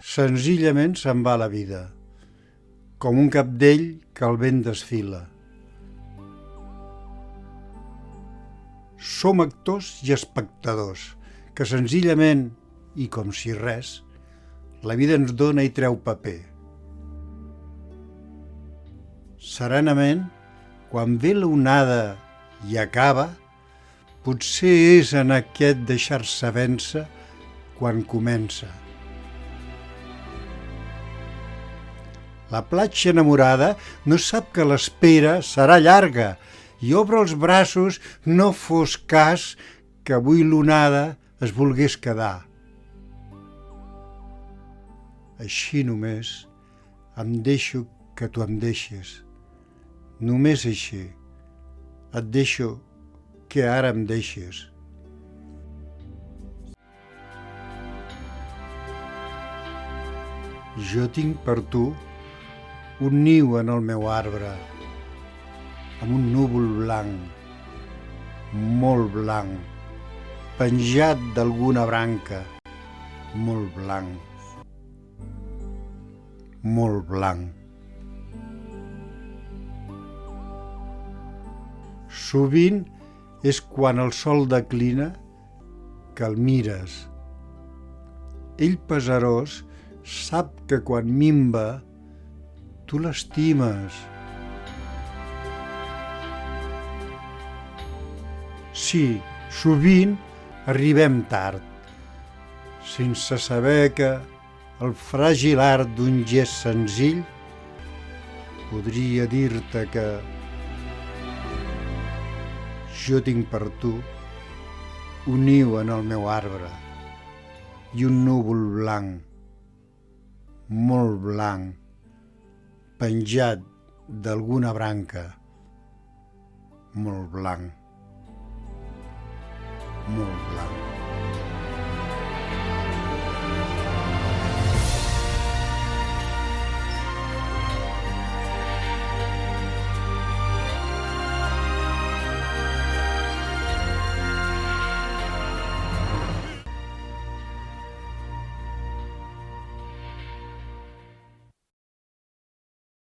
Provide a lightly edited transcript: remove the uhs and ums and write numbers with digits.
Senzillament se'n va la vida, com un cabdell que el vent desfila. Som actors i espectadors, que senzillament, i com si res, la vida ens dona i treu paper. Serenament, quan ve l'onada i acaba, potser és en aquest deixar-se vèncer quan comença. La platja enamorada no sap que l'espera serà llarga i obre els braços, no fos cas que avui l'onada es volgués quedar. Així només em deixo que tu em deixes. Només així et deixo que ara em deixes. Jo tinc per tu un niu en el meu arbre, amb un núvol blanc, molt blanc, penjat d'alguna branca, molt blanc, molt blanc. Sovint és quan el sol declina que el mires. Ell pesarós sap que quan minva tu l'estimes. Sí, sovint arribem tard, sense saber que el fràgil art d'un gest senzill podria dir-te que jo tinc per tu un niu en el meu arbre i un núvol blanc, molt blanc, penjat d'alguna branca, molt blanc, molt blanc.